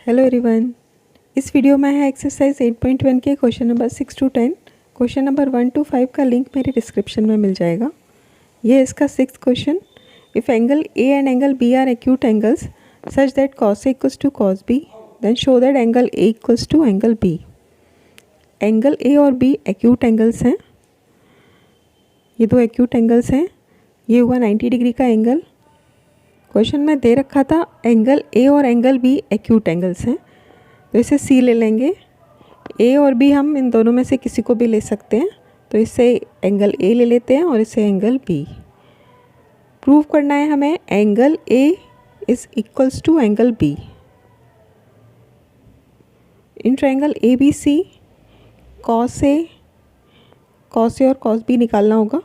Hello everyone. इस video में है एक्सरसाइज 8.1 के question number 6 to 10। Question number 1 to 5 का लिंक मेरे डिस्क्रिप्शन में मिल जाएगा। ये है इसका 6th question. If angle A and angle B are acute angles such that cos A equals to cos B then show that angle A equals to angle B. Angle A और B acute angles हैं। ये दो acute angles हैं। ये हुआ 90 degree का angle. Question में दे रखा था एंगल ए और एंगल बी एक्यूट एंगल्स हैं, तो इसे सी ले लेंगे। ए और बी हम इन दोनों में से किसी को भी ले सकते हैं, तो इससे एंगल ए ले लेते हैं और इससे एंगल बी। प्रूव करना है हमें angle A is equals to angle B. In triangle A B C cos A और कॉस बी निकालना होगा।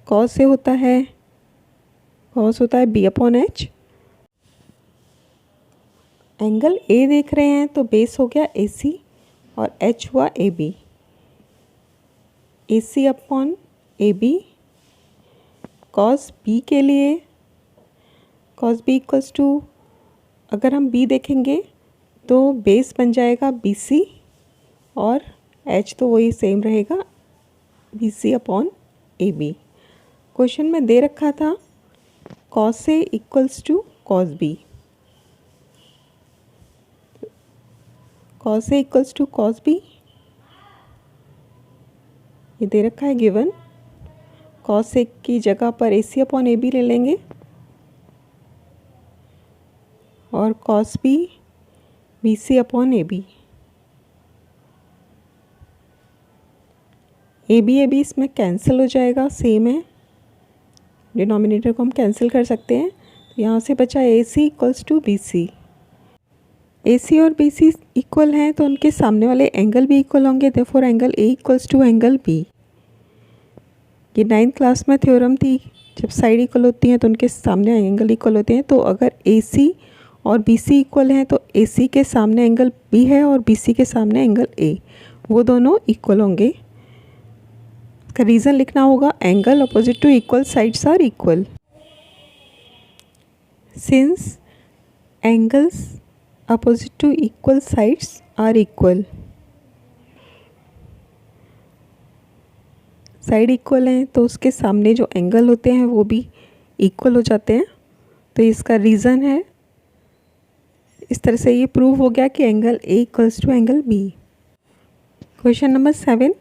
कॉस ए होता है B upon H. Angle A देख रहे हैं तो बेस हो गया ए सी और एच हुआ A B. A C upon A B. Cos B के लिए कॉस बी इक्वल्स टू, अगर हम बी देखेंगे तो बेस बन जाएगा बी सी और एच तो वही सेम रहेगा B C upon A B. Question में दे रखा था cos A equals to cos B. Cos A equals to cos B ये दे रखा है गिवन। कॉस ए की जगह पर ए सी अपॉन ए बी ले लेंगे और cos B B C upon A B. A B इसमें कैंसिल हो जाएगा, सेम है। डिनोमिनेटर को हम कैंसिल कर सकते हैं, तो यहाँ से बचा ए सी इक्वल्स टू बी सी। ए सी और बी सी इक्वल हैं तो उनके सामने वाले एंगल भी इक्वल होंगे, therefore angle A equals to angle B. ये 9th क्लास में थ्योरम थी, जब साइड इक्वल होती हैं तो उनके सामने एंगल इक्वल होते हैं। तो अगर ए सी और बी सी इक्वल हैं तो ए सी के सामने एंगल बी है और बी सी के सामने एंगल ए, वो दोनों इक्वल होंगे। इसका रीज़न लिखना होगा angle opposite to equal sides are equal. Since angles opposite to equal sides are equal, side equal हैं तो उसके सामने जो एंगल होते हैं वो भी इक्वल हो जाते हैं। तो इसका रीज़न है। इस तरह से ये प्रूव हो गया कि angle A equals to angle B. Question number 7,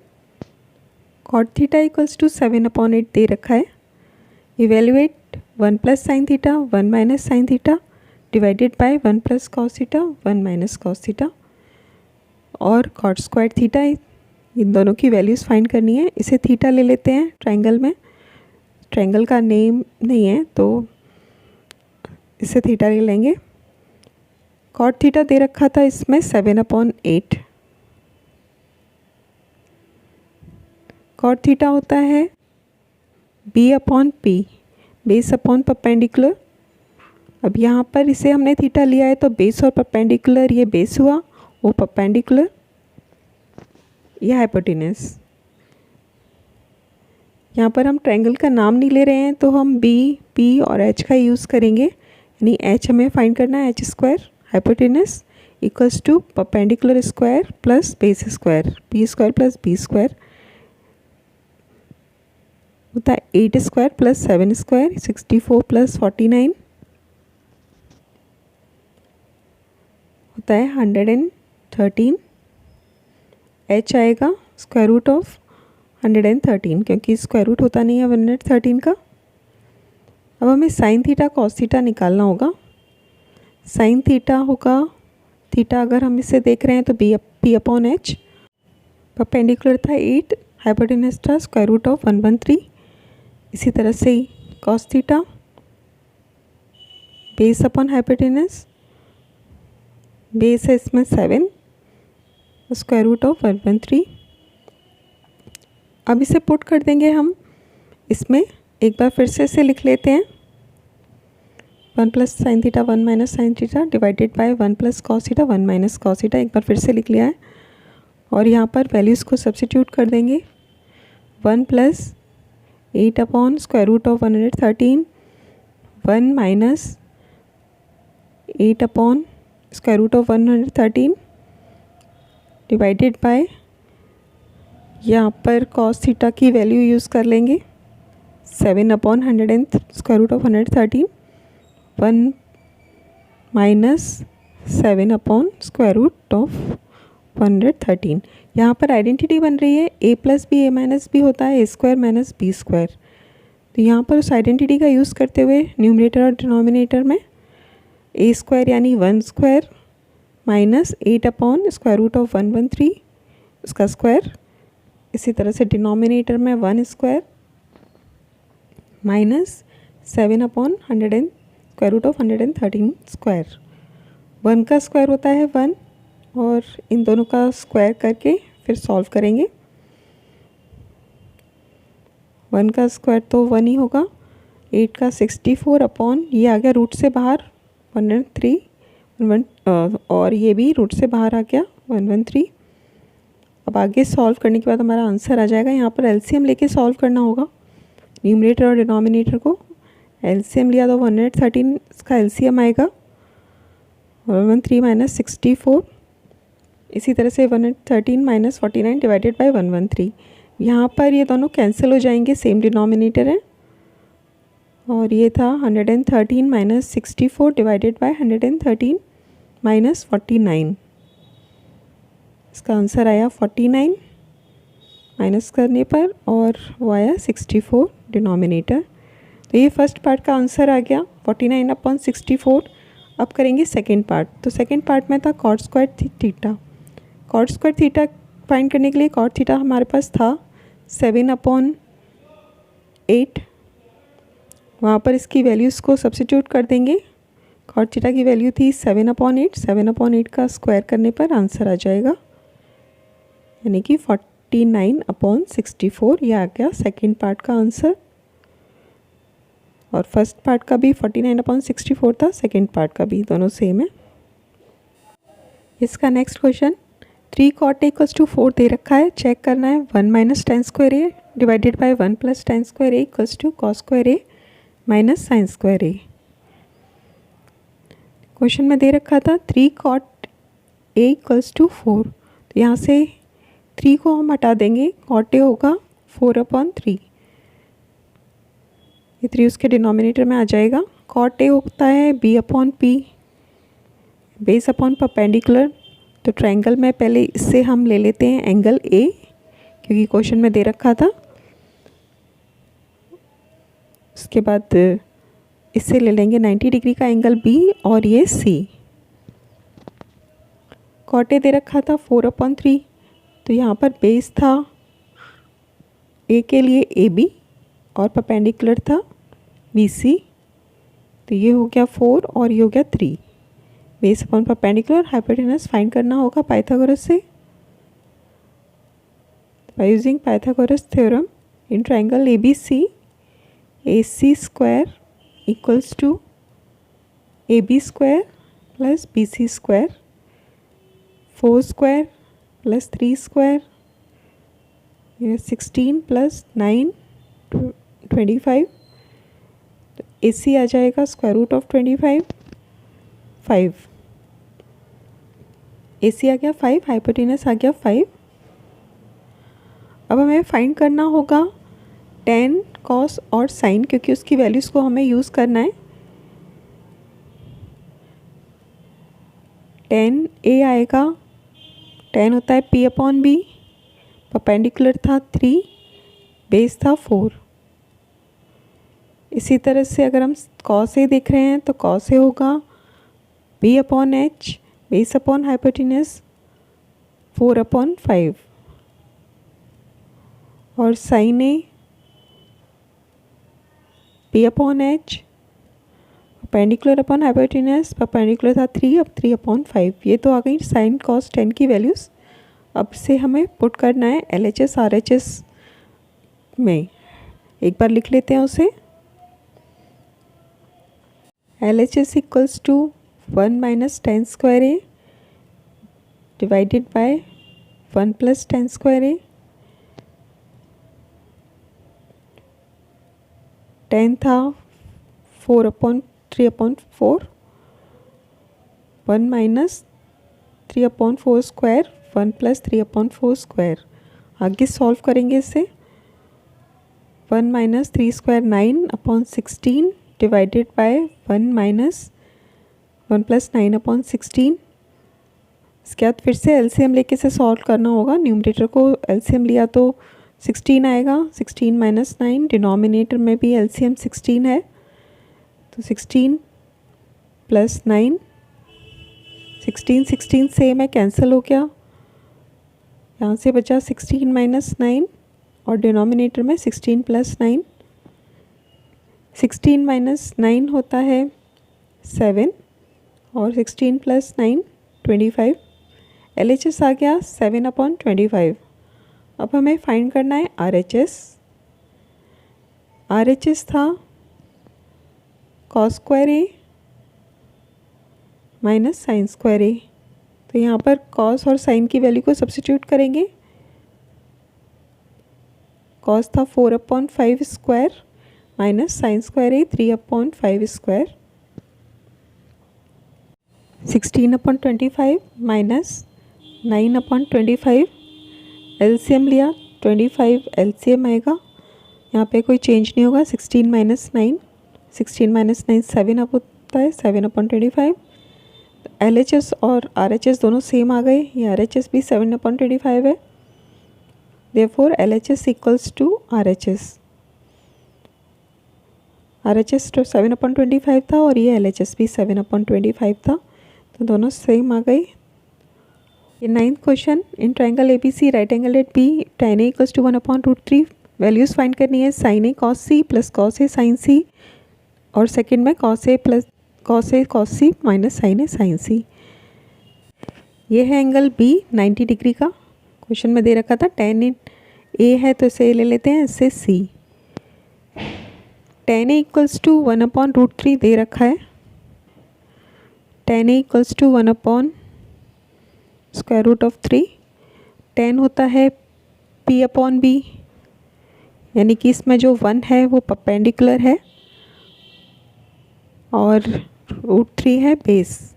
cot theta equals to 7/8 दे रखा है। Evaluate 1 plus sine theta 1 minus sine theta divided by 1 plus cos theta 1 minus cos theta और कॉट स्क्वायर थीटा। इन दोनों की वैल्यूज़ फाइंड करनी है। इसे थीटा ले लेते हैं ट्रायंगल में। ट्रायंगल का नेम नहीं है तो इसे थीटा ले लेंगे। कॉट थीटा दे रखा था इसमें 7/8। कॉट थीटा होता है B upon P, base upon perpendicular. अब यहाँ पर इसे हमने थीटा लिया है तो बेस और परपेंडिकुलर, ये बेस हुआ, वो परपेंडिकुलर, यह हाइपोटेनस। यहाँ पर हम ट्रायंगल का नाम नहीं ले रहे हैं तो हम बी, पी और एच का यूज़ करेंगे। यानी एच हमें फाइंड करना है, H square hypotenuse equals to perpendicular square plus base square, P square plus B square होता है 8 स्क्वायर प्लस 7 स्क्वायर 64 प्लस 49 होता है 113। एच आएगा स्क्वायर रूट ऑफ 113, क्योंकि स्क्वायर रूट होता नहीं है 113 का। अब हमें साइन थीटा कॉस थीटा निकालना होगा। साइन थीटा होगा, थीटा अगर हम इसे देख रहे हैं तो पी अपॉन एच। परपेंडिकुलर था 8, हाइपोटेनस था स्क्वायर रूट ऑफ 113। इसी तरह से ही cos theta base upon hypotenuse, base है इसमें 7 स्क्वायर रूट ऑफ 113। अब इसे पुट कर देंगे हम इसमें। एक बार फिर से इसे लिख लेते हैं 1 plus sine theta 1 minus sine theta divided by 1 plus cos theta 1 minus cos theta. एक बार फिर से लिख लिया है और यहाँ पर वैल्यूज़ को सब्स्टिट्यूट कर देंगे। 1 plus 8 upon square root of 113, 1 minus 8 upon square root of 113 divided by, यहाँ पर कॉस थीटा की वैल्यू यूज़ कर लेंगे 7 upon 100 and square root of 113 1 minus 7 upon square root of 113। यहाँ पर आइडेंटिटी बन रही है a plus B A minus B होता है a square minus B square. तो यहाँ पर उस आइडेंटिटी का यूज़ करते हुए न्यूमरेटर और डिनोमिनेटर में a स्क्वायर यानी 1 square minus 8 upon square root of 113 उसका स्क्वायर, इसी तरह से डिनोमिनेटर में 1 square minus 7 upon 100 and square root of 113 square. 1 का स्क्वायर होता है 1 और इन दोनों का स्क्वायर करके फिर सॉल्व करेंगे। 1 का स्क्वायर तो 1 ही होगा, 8 का 64 अपॉन ये आ गया रूट से बाहर 113 और ये भी रूट से बाहर आ गया 113। अब आगे सॉल्व करने के बाद हमारा आंसर आ जाएगा। यहाँ पर एलसीएम लेके सॉल्व करना होगा न्यूमरेटर और डिनोमिनेटर को। एलसीएम लिया तो 113 इसका एलसीएम आएगा 113 माइनस 64, इसी तरह से 113 माइनस 49 डिवाइडेड बाय 113। यहाँ पर ये दोनों कैंसिल हो जाएंगे, सेम डिनोमिनेटर है। और ये था 113 माइनस 64 डिवाइडेड बाय 113 माइनस 49। इसका आंसर आया 49 माइनस करने पर और वो आया 64 डिनोमिनेटर। तो ये फर्स्ट पार्ट का आंसर आ गया 49 अपॉन 64। अब करेंगे सेकेंड पार्ट। तो सेकेंड पार्ट में था cot square theta. Cot square theta find करने के लिए कॉट थीटा हमारे पास था 7 अपॉन 8, वहाँ पर इसकी वैल्यूज़ को सब्स्टिट्यूट कर देंगे। कॉट थीटा की वैल्यू थी 7 अपॉन 8, 7 अपॉन 8 का स्क्वायर करने पर आंसर आ जाएगा यानी कि 49 अपॉन 64। यह आ गया सेकेंड पार्ट का आंसर। और फर्स्ट पार्ट का भी 49 अपॉन 64 था, सेकेंड पार्ट का भी, दोनों सेम है। इसका next question 3 cot a equals to 4 दे रखा है, चेक करना है 1 minus tan square A divided by 1 plus tan square A equals to cos square A minus sine square A. Question में दे रखा था 3 cot a इक्वल्स टू 4, तो यहाँ से 3 को हम हटा देंगे, cot a होगा 4 अपॉन 3, ये 3 उसके डिनोमिनेटर में आ जाएगा। cot a होता है b upon p, base upon perpendicular. तो ट्रायंगल में पहले इससे हम ले लेते हैं एंगल a, क्योंकि क्वेश्चन में दे रखा था। उसके बाद इससे ले लेंगे 90 डिग्री का एंगल b और ये c। cot a दे रखा था 4 अपॉन 3, तो यहाँ पर बेस था a के लिए ab और परपेंडिकुलर था bc, तो ये हो गया 4 और ये हो गया 3। Base upon perpendicular hypotenuse find करना होगा पाइथागोरस से। By using Pythagoras theorem in triangle ABC, AC square equals to AB square plus BC square, 4 square plus 3 square, 16 plus 9 25। तो AC आ जाएगा स्क्वायर रूट ऑफ 25, 5। AC आ गया 5, hypotenuse आ गया 5। अब हमें फाइंड करना होगा tan, cos और sin, क्योंकि उसकी वैल्यूज़ को हमें यूज़ करना है। tan a आएगा, tan होता है p अपॉन b, परपेंडिकुलर था 3, बेस था 4। इसी तरह से अगर हम cos a देख रहे हैं तो cos a होगा b upon h, base upon hypotenuse 4 upon 5। और साइन ए p upon h, perpendicular upon hypotenuse, perpendicular था 3, अब 3 अपॉन 5। ये तो आ गई साइन कॉस tan की वैल्यूज़। अब से हमें पुट करना है LHS RHS में। एक बार लिख लेते हैं उसे। LHS equals to 1 minus tan square A divided by 1 plus tan square A. Tan था 4 upon 3 upon 4, 1 minus 3/4 square 1 plus 3/4 square. आगे सॉल्व करेंगे इसे। 1 minus 3 square 9/16 divided by 1 minus 1 plus 9/16। इसके बाद फिर से एलसीएम लेके इसे सॉल्व करना होगा। न्यूमरेटर को एलसीएम लिया तो 16 आएगा, 16 माइनस 9। डिनोमिनेटर में भी एलसीएम 16 है, तो 16 प्लस 9, 16 सेम है, कैंसिल हो गया। यहाँ से बचा 16 माइनस 9 और डिनोमिनेटर में 16 प्लस 9। 16 माइनस 9 होता है 7 और 16 प्लस 9 25। LHS आ गया 7/25। अब हमें फाइंड करना है RHS। RHS था cos square A minus sine square A। तो यहाँ पर cos और साइन की वैल्यू को सब्स्टिट्यूट करेंगे। cos था 4/5 square minus sine square A 3/5 square. 16/25 minus 9/25। LCM लिया 25, एलसीएम आएगा। यहाँ पे कोई चेंज नहीं होगा। 16 माइनस 9, 16 माइनस 9 7 अब होता है 7/25। LHS और RHS दोनों सेम आ गए। ये RHS भी 7/25 है। Therefore LHS equals to RHS। RHS तो 7/25 था और ये LHS भी 7/25 था, तो दोनों सेम आ गए। ये 9th question, in triangle ABC right angle at B tan A equals to 1/√3। Values find करनी है sin A cos C plus cos A sin C, और सेकंड में cos A cos C minus sin A sin C। ये है angle B 90 degree का। Question में दे रखा था tan A है तो इसे ले लेते हैं, इससे C। tan A equals to 1/√3 दे रखा है। tan A equals to 1/√3। tan होता है P/B, यानी कि इसमें जो 1 है वो परपेंडिकुलर है और √3 है बेस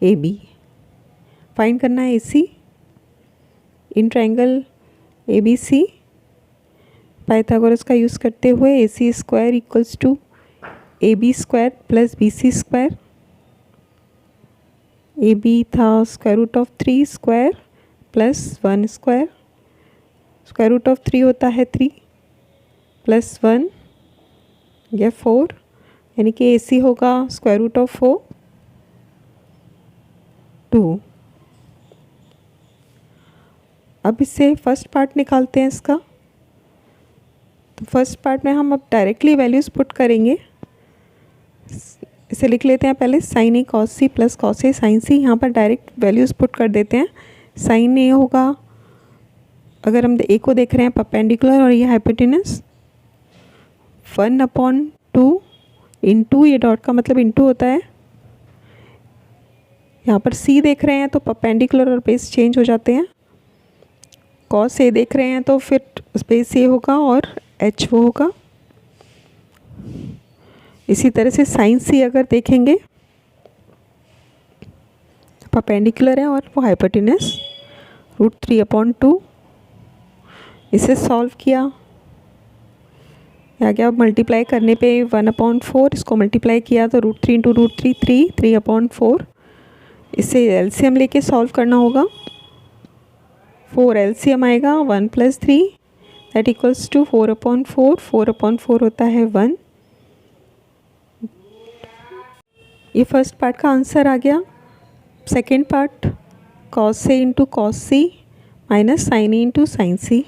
AB। फाइंड करना है AC in triangle ABC। Pythagoras का यूज़ करते हुए AC square equals to AB square plus BC square. AB था √3 स्क्वायर प्लस 1 स्क्वायर। √3 होता है 3 प्लस 1 या 4, यानी कि AC होगा √4 2। अब इससे फर्स्ट पार्ट निकालते हैं इसका। तो फर्स्ट पार्ट में हम अब डायरेक्टली वैल्यूज़ पुट करेंगे। इसे लिख लेते हैं पहले, sin A cos C plus cos A sin C। यहाँ पर डायरेक्ट वैल्यूज़ पुट कर देते हैं। sin A होगा, अगर हम A को देख रहे हैं परपेंडिकुलर और ये हाइपोटेनस, 1/2 इंटू, ये डॉट का मतलब इंटू होता है। यहाँ पर C देख रहे हैं तो परपेंडिकुलर और बेस चेंज हो जाते हैं। cos A देख रहे हैं तो फिर बेस A होगा और H वो होगा। इसी तरह से sin C अगर देखेंगे, परपेंडिकुलर है और वो हाइपोटेनस, √3/2। इसे सॉल्व किया, आ गया। मल्टीप्लाई करने पे 1/4, इसको मल्टीप्लाई किया तो √3 इंटू √3 3/4। इसे एलसीएम लेके सॉल्व करना होगा। 4 एलसीएम आएगा 1 प्लस 3 दैट इक्वल्स टू 4/4। 4/4 होता है 1। ये फर्स्ट पार्ट का आंसर आ गया। Second part, cos A into cos C minus sin A into sin C।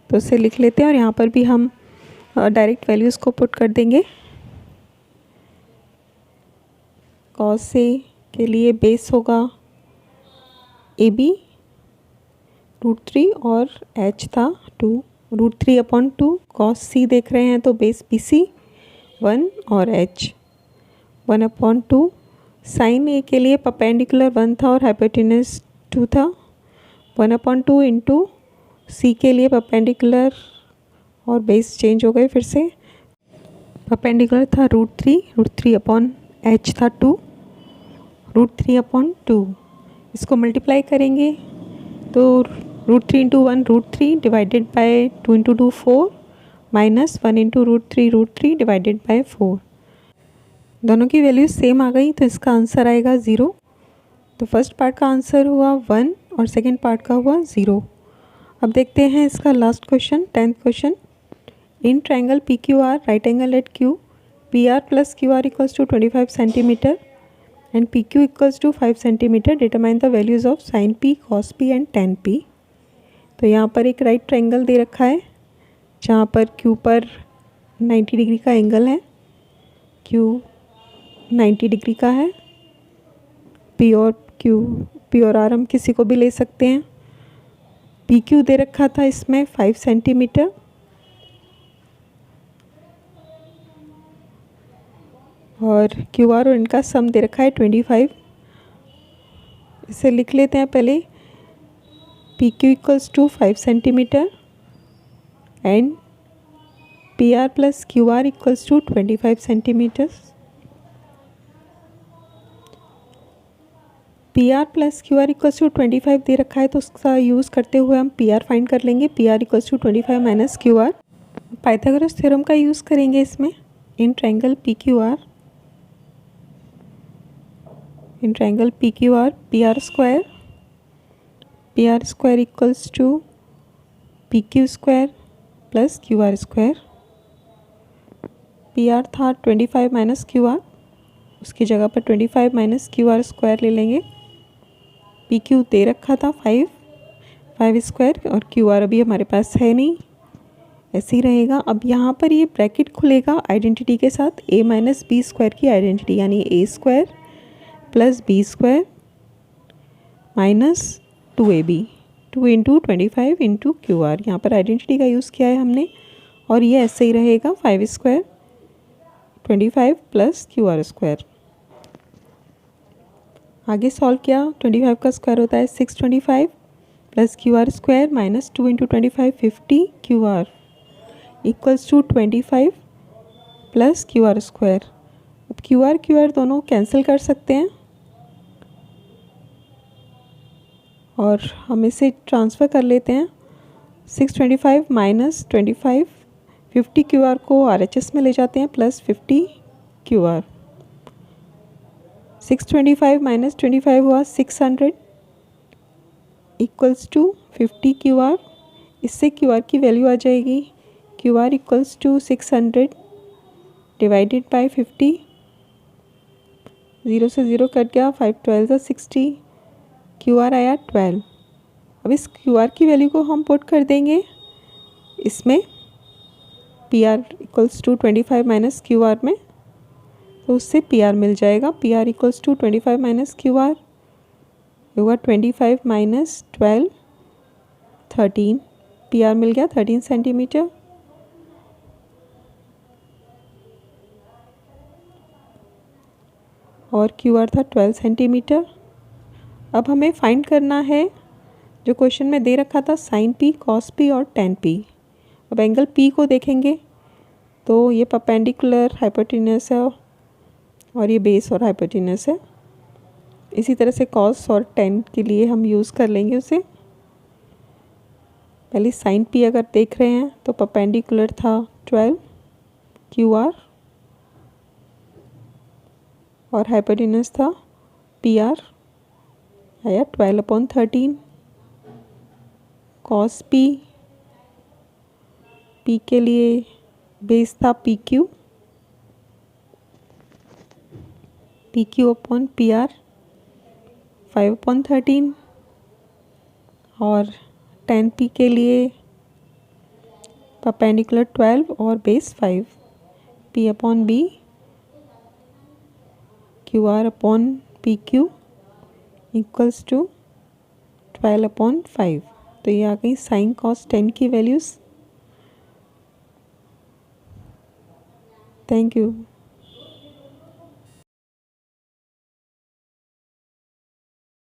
तो इसे लिख लेते हैं और यहाँ पर भी हम डायरेक्ट वैल्यूज़ को पुट कर देंगे। cos A के लिए बेस होगा AB √3 और H था 2, √3/2। cos C देख रहे हैं तो बेस BC 1 और H 1/2। sin A के लिए परपेंडिकुलर 1 था और हाइपोटेनस 2 था। 1/2 इंटू C के लिए परपेंडिकुलर और बेस चेंज हो गए फिर से। परपेंडिकुलर था √3, √3/H था 2 √3/2। इसको मल्टीप्लाई करेंगे तो √3 × 1 √3 divided by 2 × 2 4 minus 1 × √3 divided by 4। दोनों की वैल्यू सेम आ गई तो इसका आंसर आएगा 0। तो फर्स्ट पार्ट का आंसर हुआ 1 और सेकेंड पार्ट का हुआ 0। अब देखते हैं इसका last question, 10th question. In triangle PQR right angle at Q, PR + QR = 25 centimetre and PQ = 5 centimetre, determine the values of sin P, cos P and tan P। तो यहाँ पर एक राइट ट्रायंगल दे रखा है जहाँ पर Q पर 90 degree का एंगल है, Q 90 डिग्री का है, P और R हम किसी को भी ले सकते हैं। PQ दे रखा था इसमें 5 सेंटीमीटर और QR और इनका सम दे रखा है 25। इसे लिख लेते हैं पहले। PQ = 5 centimetre and PR + QR = 25 centimetre. PR + QR = 25 दे रखा है तो उसका यूज़ करते हुए हम PR फाइंड कर लेंगे। PR = 25 - QR। पाइथागोरस थ्योरम का यूज़ करेंगे इसमें। इन triangle PQR PR square = PQ square + QR square. PR था 25 - QR, उसकी जगह पर 25 - QR स्क्वायर ले लेंगे। PQ दे रखा था 5 स्क्वायर और QR अभी हमारे पास है नहीं, ऐसे ही रहेगा। अब यहाँ पर ये ब्रैकेट खुलेगा आइडेंटिटी के साथ, A - B स्क्वायर की आइडेंटिटी, यानी A square + B square minus 2AB, 2 × 25 × QR। यहाँ पर आइडेंटिटी का यूज़ किया है हमने और ये ऐसे ही रहेगा 5 स्क्वायर 25 + QR स्क्वायर। आगे सॉल्व किया, 25 का स्क्वायर होता है 625 + QR square minus 2 × 25 50 QR = 25 + QR square. अब QR दोनों कैंसिल कर सकते हैं और हम इसे ट्रांसफ़र कर लेते हैं। 625 - 25 50 QR को RHS में ले जाते हैं + 50 QR। 625 - 25 हुआ 600 = 50 QR। इससे QR की वैल्यू आ जाएगी QR = 600 डिवाइडेड बाय 50। 0 से 0 कट गया, 5 12 60, QR आया 12। अब इस QR की वैल्यू को हम पुट कर देंगे इसमें PR = 25 - QR में, तो उससे PR मिल जाएगा। PR = 25 - QR होगा 25 - 12 13। PR मिल गया 13 सेंटीमीटर। और QR था 12 सेंटीमीटर। अब हमें फाइंड करना है जो क्वेश्चन में दे रखा था sin P, cos P और tan P। अब एंगल P को देखेंगे तो ये परपेंडिकुलर हाइपोटेन्यूस है और ये बेस और हाइपोटेन्यूस है। इसी तरह से cos और tan के लिए हम यूज़ कर लेंगे उसे। पहले sin P अगर देख रहे हैं तो परपेंडिकुलर था 12 QR और हाइपोटेन्यूस था PR, आया 12/13। cos P के लिए बेस था PQ upon PR 5/13 और tan P के लिए परपेंडिकुलर 12 और base 5 P upon B QR upon PQ = 12/5। तो ये आ गई sin cos tan की वैल्यूज़। Thank you.